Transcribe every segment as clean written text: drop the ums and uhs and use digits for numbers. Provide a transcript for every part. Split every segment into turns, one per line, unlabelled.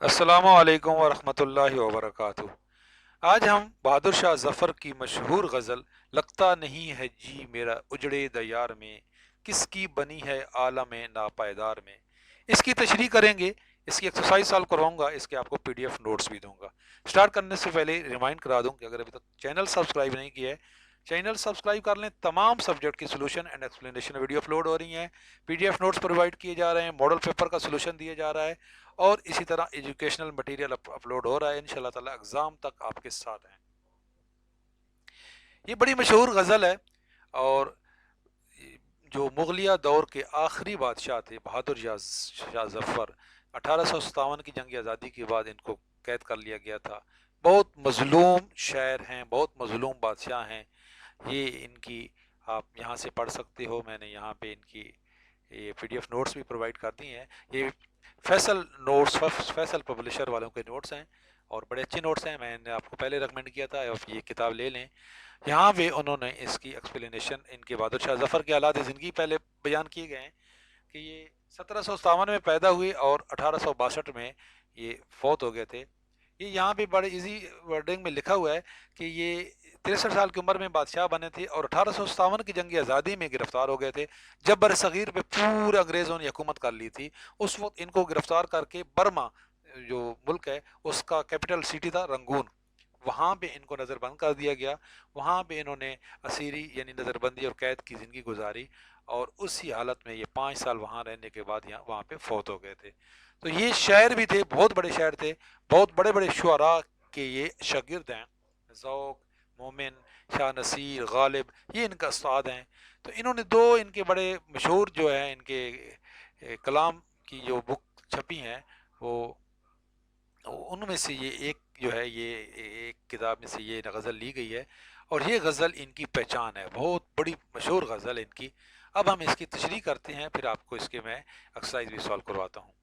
अस्सलामु अलैकुम वरहमतुल्लाहि वबरकातुह। आज हम बहादुर शाह जफ़र की मशहूर गज़ल लगता नहीं है जी मेरा उजड़े दयार में, किसकी बनी है आलम नापायदार में, इसकी तशरीह करेंगे। इसकी एक्सरसाइज सॉल्व करवाऊंगा, इसके आपको पीडीएफ नोट्स भी दूंगा। स्टार्ट करने से पहले रिमाइंड करा दूं कि अगर अभी तक चैनल सब्सक्राइब नहीं किया है, चैनल सब्सक्राइब कर लें। तमाम सब्जेक्ट की solution and explanation video upload हो रही हैं, पीडीएफ नोट्स प्रोवाइड किए जा रहे हैं, मॉडल पेपर का सोल्यूशन दिया जा रहा है और इसी तरह एजुकेशनल मटेरियल अपलोड हो रहा है। इंशाल्लाह ताला एग्ज़ाम तक आपके साथ हैं। ये बड़ी मशहूर गज़ल है और जो मुगलिया दौर के आखिरी बादशाह थे बहादुर शाह जफ़र, 1857 की जंग आज़ादी के बाद इनको कैद कर लिया गया था। बहुत मजलूम शायर हैं, बहुत मजलूम बादशाह हैं ये। इनकी आप यहाँ से पढ़ सकते हो, मैंने यहाँ पे इनकी ये पीडीएफ नोट्स भी प्रोवाइड कर दी हैं। ये फैसल नोट्स, फैसल पब्लिशर वालों के नोट्स हैं और बड़े अच्छे नोट्स हैं। मैंने आपको पहले रेकमेंड किया था, अब ये किताब ले लें। यहाँ पे उन्होंने इसकी एक्सप्लेनेशन, इनके बहादुर शाह जफ़र के हालात ज़िंदगी पहले बयान किए गए हैं कि ये 1757 में पैदा हुए और 1862 में ये फौत हो गए थे। ये यहाँ पे बड़े इजी वर्डिंग में लिखा हुआ है कि ये 63 साल की उम्र में बादशाह बने थे और 1857 की जंग आज़ादी में गिरफ्तार हो गए थे, जब बर सग़ीर पे पूरे अंग्रेज़ों ने हुकूमत कर ली थी। उस वक्त इनको गिरफ्तार करके बर्मा जो मुल्क है उसका कैपिटल सिटी था रंगून, वहाँ पे इनको नज़रबंद कर दिया गया। वहाँ पे इन्होंने असीरी यानी नज़रबंदी और कैद की ज़िंदगी गुजारी और उसी हालत में ये 5 साल वहाँ रहने के बाद यहाँ वहाँ पे फौत हो गए थे। तो ये शायर भी थे, बहुत बड़े शायर थे, बहुत बड़े बड़े शुअरा के ये शागिर्द हैं। ज़ौक़, मोमिन, शाह नसीर, गालिब, ये इनका उस्ताद हैं। तो इन्होंने दो इनके बड़े मशहूर जो हैं इनके कलाम की जो बुक छपी हैं, वो उनमें से ये एक जो है, ये एक किताब में से ये गज़ल ली गई है और ये गज़ल इनकी पहचान है, बहुत बड़ी मशहूर गज़ल है इनकी। अब हम इसकी तशरीह करते हैं, फिर आपको इसके मैं एक्सरसाइज भी सॉल्व करवाता हूँ।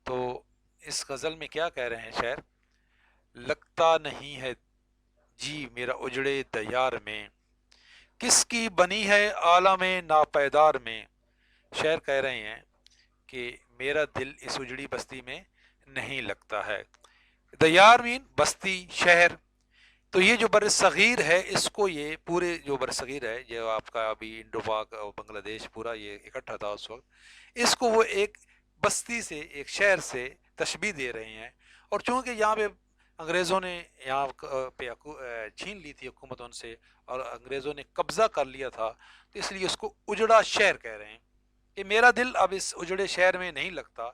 तो इस गज़ल में क्या कह रहे हैं शायर? लगता नहीं है जी मेरा उजड़े दयार में, किसकी बनी है आलम नापैदार में। शायर कह रहे हैं कि मेरा दिल इस उजड़ी बस्ती में नहीं लगता है। दयार मीन बस्ती, शहर। तो ये जो बर सग़ीर है, इसको ये पूरे जो बर सग़ीर है, जो आपका अभी इंडो पाक और बांग्लादेश पूरा ये इकट्ठा था उस वक्त, इसको वो एक बस्ती से, एक शहर से तशबीह दे रहे हैं। और चूंकि यहाँ पे अंग्रेज़ों ने यहाँ पे छीन ली थी हुकूमत उनसे और अंग्रेज़ों ने कब्ज़ा कर लिया था, तो इसलिए उसको उजड़ा शहर कह रहे हैं कि मेरा दिल अब इस उजड़े शहर में नहीं लगता।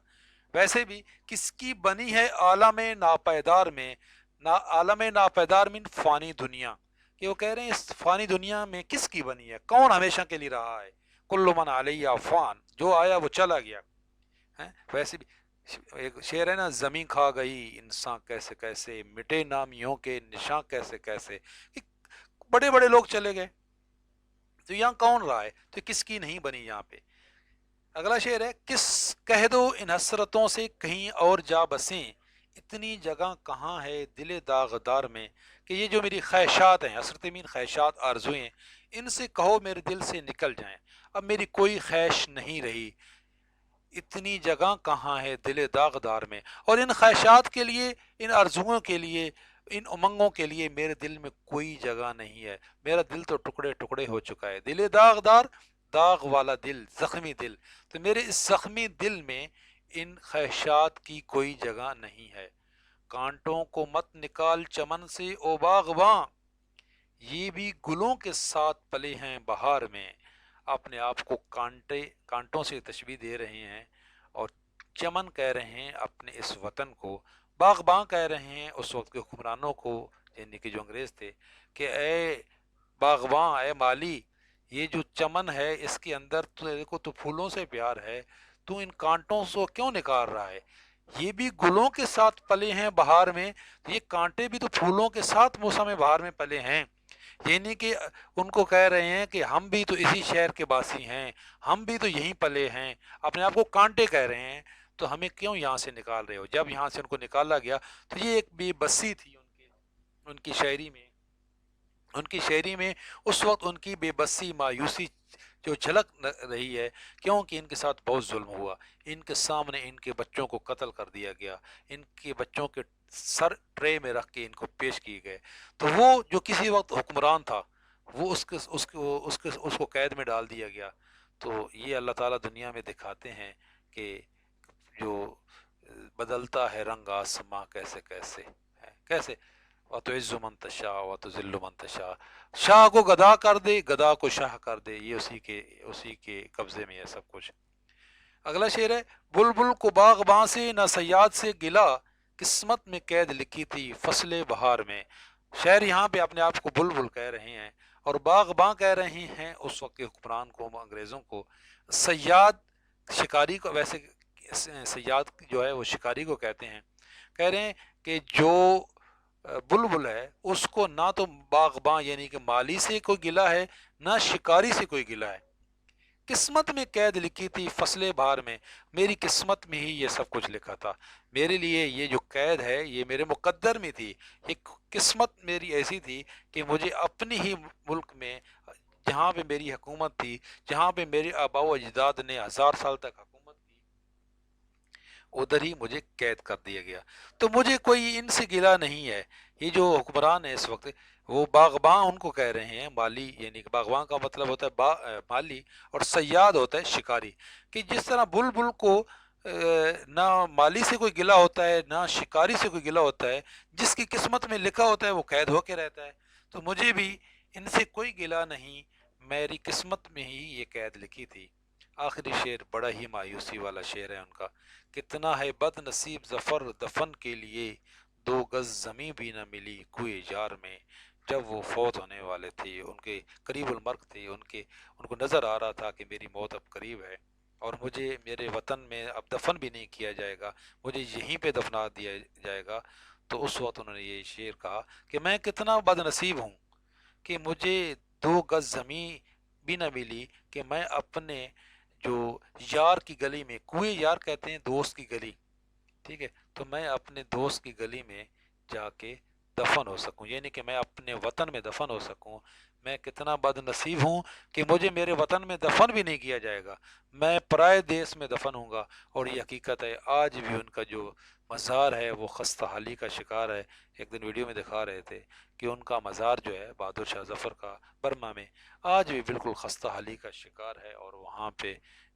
वैसे भी किसकी बनी है आलम नापैदार में, ना आलम नापैदार मीन फ़ानी दुनिया, कि वो कह रहे हैं इस फ़ानी दुनिया में किसकी बनी है, कौन हमेशा के लिए रहा है। कुल्लु मन अलैहा फ़ान, जो आया वो चला गया है। वैसे भी एक शेर है ना, ज़मीं खा गई इंसान कैसे कैसे, मिटे नामियों के निशान कैसे कैसे, कि बड़े बड़े लोग चले गए, तो यहाँ कौन रहा है, तो किसकी नहीं बनी यहाँ पे। अगला शेर है, किस कह दो इन हसरतों से कहीं और जा बसें, इतनी जगह कहाँ है दिल दागदार में। कि ये जो मेरी ख्वाहिशात हैं, हसरत मीन ख्वाहिशात, आरजुएं, इनसे कहो मेरे दिल से निकल जाएं, अब मेरी कोई ख्वाहिश नहीं रही। इतनी जगह कहाँ है दिल दागदार में। और इन ख्वाहिशात के लिए, इन आरजुओं के लिए, इन उमंगों के लिए मेरे दिल में कोई जगह नहीं है। मेरा दिल तो टुकड़े टुकड़े हो चुका है। दिल दागदार, दाग वाला दिल, जख्मी दिल। तो मेरे इस जख्मी दिल में इन ख्वाहिशात की कोई जगह नहीं है। कांटों को मत निकाल चमन से ओ बागबां, ये भी गुलों के साथ पले हैं बहार में। अपने आप को कांटों से तशबीह दे रहे हैं और चमन कह रहे हैं अपने इस वतन को, बागबां कह रहे हैं उस वक्त के हुक्मरानों को, यानी कि जो अंग्रेज थे, कि ए बागबां, ए माली, ये जो चमन है इसके अंदर तेरे को तो फूलों से प्यार है, तू इन कांटों से क्यों निकाल रहा है। ये भी गुलों के साथ पले हैं बहार में, तो ये कांटे भी तो फूलों के साथ मौसम बहार में पले हैं। यानी कि उनको कह रहे हैं कि हम भी तो इसी शहर के वासी हैं, हम भी तो यहीं पले हैं, अपने आप को कांटे कह रहे हैं, तो हमें क्यों यहाँ से निकाल रहे हो। जब यहाँ से उनको निकाला गया तो ये एक बेबसी थी उनकी शायरी में, उनकी शायरी में उस वक्त उनकी बेबसी, मायूसी جو جھلک رہی ہے، کیونکہ ان کے ساتھ بہت ظلم ہوا، ان کے سامنے ان کے بچوں کو قتل کر دیا گیا، ان کے بچوں کے سر ٹرے میں رکھ کے ان کو پیش کیے گئے، تو وہ جو کسی وقت حکمران تھا وہ اس کو قید میں ڈال دیا گیا۔ تو یہ اللہ تعالیٰ دنیا میں دکھاتے ہیں کہ جو بدلتا ہے رنگ آسماں کیسے کیسے ہے، کیسے وَتُعِزُّ مَن تَشَاءُ وَتُذِلُّ مَن تَشَاءُ، شاہ کو گدا کر دے، گدا کو شاہ کر دے، یہ اسی کے قبضے میں ہے سب کچھ۔ اگلا شعر ہے، بلبل کو باغباں سے نہ صیاد سے گلا، قسمت میں قید لکھی تھی فصل بہار میں۔ شاعر یہاں پہ اپنے آپ کو بلبل کہہ رہے ہیں اور باغباں کہہ رہے ہیں اس وقت کے حکمران کو، انگریزوں کو۔ صیاد شکاری کو، ویسے صیاد جو ہے وہ شکاری کو کہتے ہیں، کہہ رہے ہیں کہ جو بلبل ہے اس کو نہ تو باغباں یعنی کہ مالی سے کوئی گلہ ہے، نہ شکاری سے کوئی گلہ ہے۔ قسمت میں قید لکھی تھی فصل بہار میں، میری قسمت میں ہی یہ سب کچھ لکھا تھا، میرے لیے یہ جو قید ہے یہ میرے مقدر میں تھی، یہ قسمت میری ایسی تھی کہ مجھے اپنی ہی ملک میں، جہاں پہ میری حکومت تھی، جہاں پہ میرے آباء و اجداد نے 1000 سال تک حکومت کی، ادھر ہی مجھے قید کر دیا گیا، تو مجھے کوئی ان سے گلہ نہیں ہے۔ یہ جو حکمران ہے اس وقت، وہ باغباں ان کو کہہ رہے ہیں، مالی یعنی کہ باغباں کا مطلب ہوتا ہے مالی، اور صیاد ہوتا ہے شکاری، کہ جس طرح بلبل کو نہ مالی سے کوئی گلہ ہوتا ہے نہ شکاری سے کوئی گلہ ہوتا ہے، جس کی قسمت میں لکھا ہوتا ہے وہ قید ہو کے رہتا ہے، تو مجھے بھی ان سے کوئی گلہ نہیں، میری قسمت میں ہی یہ قید لکھی تھی۔ آخری شعر بڑا ہی مایوسی والا شعر ہے ان کا، کتنا ہے بد نصیب ظفر دفن کے لیے، 2 گز زمیں بھی نہ ملی کوئے جار میں۔ جب وہ فوت ہونے والے تھے، ان کے قریب المرگ تھے، ان کو نظر آ رہا تھا کہ میری موت اب قریب ہے اور مجھے میرے وطن میں اب دفن بھی نہیں کیا جائے گا، مجھے یہیں پہ دفنا دیا جائے گا، تو اس وقت انہوں نے یہ شعر کہا کہ میں کتنا بد نصیب ہوں کہ مجھے 2 گز زمین بھی نہ ملی کہ میں اپنے جو یار کی گلی میں، کوئے یار کہتے ہیں دوست کی گلی، ٹھیک ہے، تو میں اپنے دوست کی گلی میں جا کے دفن ہو سکوں، یعنی کہ میں اپنے وطن میں دفن ہو سکوں۔ میں کتنا بد نصیب ہوں کہ مجھے میرے وطن میں دفن بھی نہیں کیا جائے گا، میں پرائے دیس میں دفن ہوں گا۔ اور یہ حقیقت ہے، آج بھی ان کا جو مزار ہے وہ خستہ حالی کا شکار ہے۔ ایک دن ویڈیو میں دکھا رہے تھے کہ ان کا مزار جو ہے بہادر شاہ ظفر کا برما میں، آج بھی بالکل خستہ حالی کا شکار ہے، اور وہاں پہ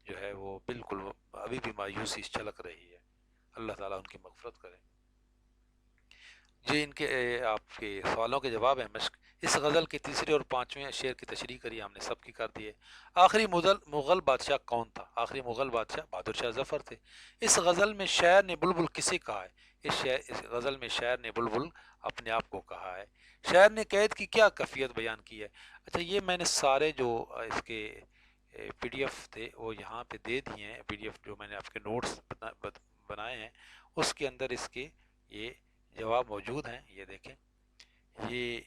جو ہے وہ بالکل ابھی بھی مایوسی چھلک رہی ہے۔ اللہ تعالیٰ ان کی مغفرت کرے۔ جی، ان کے آپ کے سوالوں کے جواب ہیں مشق۔ اس غزل کے تیسرے اور پانچویں شعر کی تشریح کری ہم نے، سب کی کر دی ہے۔ آخری مغل بادشاہ کون تھا؟ آخری مغل بادشاہ بہادر شاہ ظفر تھے۔ اس غزل میں شاعر نے بلبل کسے کہا ہے؟ اس غزل میں شاعر نے بلبل اپنے آپ کو کہا ہے۔ شاعر نے قید کی کیا کیفیت بیان کی ہے؟ اچھا، یہ میں نے سارے جو اس کے پی ڈی ایف تھے وہ یہاں پہ دے دیے ہیں، پی ڈی ایف جو میں نے آپ کے نوٹس بنائے ہیں اس کے اندر اس کے یہ جواب موجود ہیں، یہ دیکھیں، یہ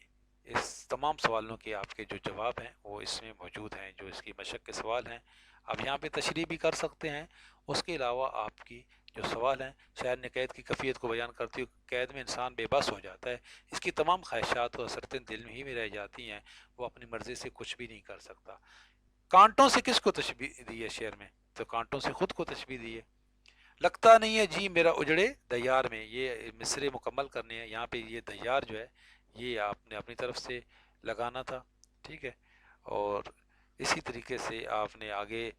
اس تمام سوالوں کے آپ کے جو جواب ہیں وہ اس میں موجود ہیں، جو اس کی مشق کے سوال ہیں آپ یہاں پہ تشریح بھی کر سکتے ہیں۔ اس کے علاوہ آپ کی جو سوال ہیں، شاعر نے قید کی کیفیت کو بیان کرتی ہوئے، قید میں انسان بے بس ہو جاتا ہے، اس کی تمام خواہشات و حسرتیں دل میں ہی میں رہ جاتی ہیں، وہ اپنی مرضی سے کچھ بھی نہیں کر سکتا۔ کانٹوں سے کس کو تشبیہ دی ہے شعر میں؟ تو کانٹوں سے خود کو تشبیہ دی ہے۔ لگتا نہیں ہے جی میرا اجڑے دیار میں، یہ مصرے مکمل کرنے ہیں، یہاں پہ یہ دیار جو ہے یہ آپ نے اپنی طرف سے لگانا تھا، ٹھیک ہے، اور اسی طریقے سے آپ نے آگے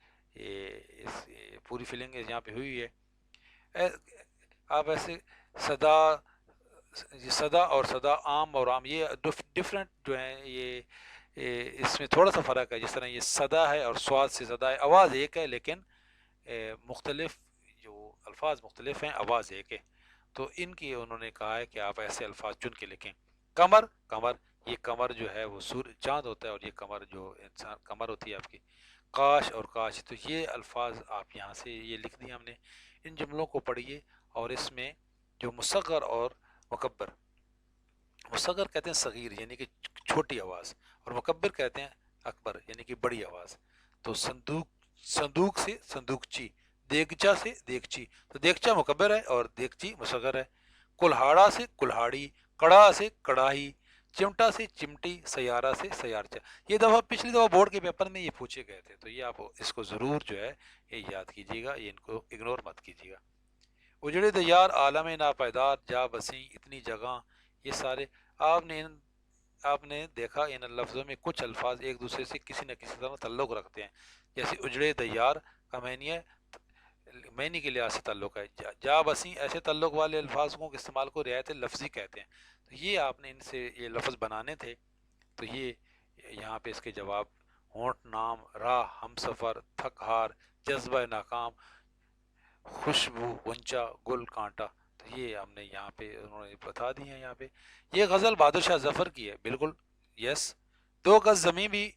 پوری فیلنگ یہاں پہ ہوئی ہے۔ آپ ایسے صدا، صدا اور صدا، عام اور عام، یہ ڈفرینٹ جو ہیں، یہ اس میں تھوڑا سا فرق ہے، جس طرح یہ صدا ہے اور سواد سے صدا ہے، آواز ایک ہے لیکن مختلف جو الفاظ مختلف ہیں، آواز ایک ہے، تو ان کی انہوں نے کہا ہے کہ آپ ایسے الفاظ چن کے لکھیں۔ قمر، قمر، یہ قمر جو ہے وہ چاند ہوتا ہے، اور یہ قمر جو انسان قمر ہوتی ہے آپ کی۔ کاش اور کاش، تو یہ الفاظ آپ یہاں سے یہ لکھ دیا ہم نے۔ ان جملوں کو پڑھیے، اور اس میں جو مصغر اور مکبر، مصغر کہتے ہیں صغیر یعنی کہ چھوٹی آواز، اور مکبر کہتے ہیں اکبر یعنی کہ بڑی آواز۔ تو صندوق سے صندوقچی، دیگچا سے دیگچی، تو دیگچا مکبر ہے اور دیگچی مصغر ہے۔ کلہاڑا سے کلہاڑی، کڑا سے کڑاہی، चिमटा से चिमटी, सयारा से सयारचा। ये दफ़ा पिछली दफ़ा बोर्ड के पेपर में ये पूछे गए थे, तो ये आप इसको ज़रूर जो है ये याद कीजिएगा, ये इनको इग्नोर मत कीजिएगा। उजड़े दयार आलम नापैदार जा बसी इतनी जगह, ये सारे आपने देखा इन लफ्ज़ों में कुछ अल्फाज एक दूसरे से किसी न किसी तरह ताल्लुक़ रखते हैं। जैसे उजड़े दयार का मैनी है, मैनी के लिहाज से ताल्लुक़ है। जा बसी ऐसे ताल्लुक़ वाले अल्फाज को इस्तेमाल को रियायत लफ्ज़ी कहते हैं। तो ये आपने इनसे ये लफ्ज़ बनाने थे, तो ये यहाँ पे इसके जवाब होंठ नाम, राह हम सफ़र, थक हार, जज्बा नाकाम, खुशबू, गुंचा, गुल, कांटा। तो ये हमने यहाँ पे उन्होंने बता दी है। यहाँ पे ये गज़ल बहादुर शाह जफ़र की है, बिल्कुल यस। दो गज ज़मीन भी,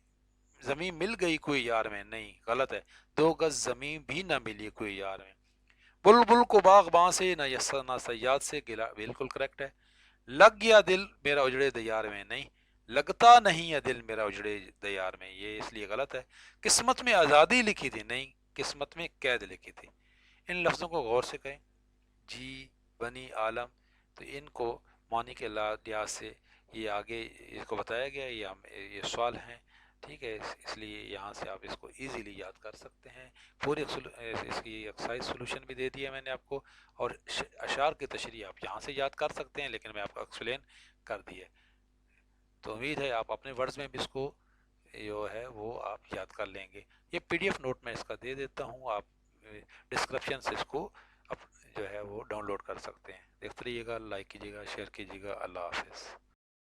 ज़मीन मिल गई कोई यार में, नहीं गलत है। दो गज ज़मीन भी ना मिली कोई यार में। बुलबुल को बाग़बां से न यस्सर न सयाद से गिला, बिल्कुल करेक्ट है। लग गया दिल मेरा उजड़े दयार में, नहीं लगता नहीं है दिल मेरा उजड़े दयार में, ये इसलिए गलत है। किस्मत में आज़ादी लिखी थी, नहीं किस्मत में कैद लिखी थी। इन लफ्ज़ों को गौर से कहें। जी, बनी, आलम, तो इनको मानी के लिहाज से ये आगे इसको बताया गया, ये सवाल हैं, ठीक है। इसलिए यहाँ से आप इसको इजीली याद कर सकते हैं। पूरी इसकी एक्सरसाइज सोल्यूशन भी दे दिया मैंने आपको, और अशार की तशरीह आप यहाँ से याद कर सकते हैं, लेकिन मैं आपको एक्सप्लेन कर दिया। तो उम्मीद है आप अपने वर्ड्स में भी इसको जो है वो आप याद कर लेंगे। ये पीडीएफ नोट मैं इसका दे देता हूँ, आप डिस्क्रिप्शन से इसको आप जो है वो डाउनलोड कर सकते हैं। देखते रहिएगा, लाइक कीजिएगा, शेयर कीजिएगा। अल्लाह हाफिज़।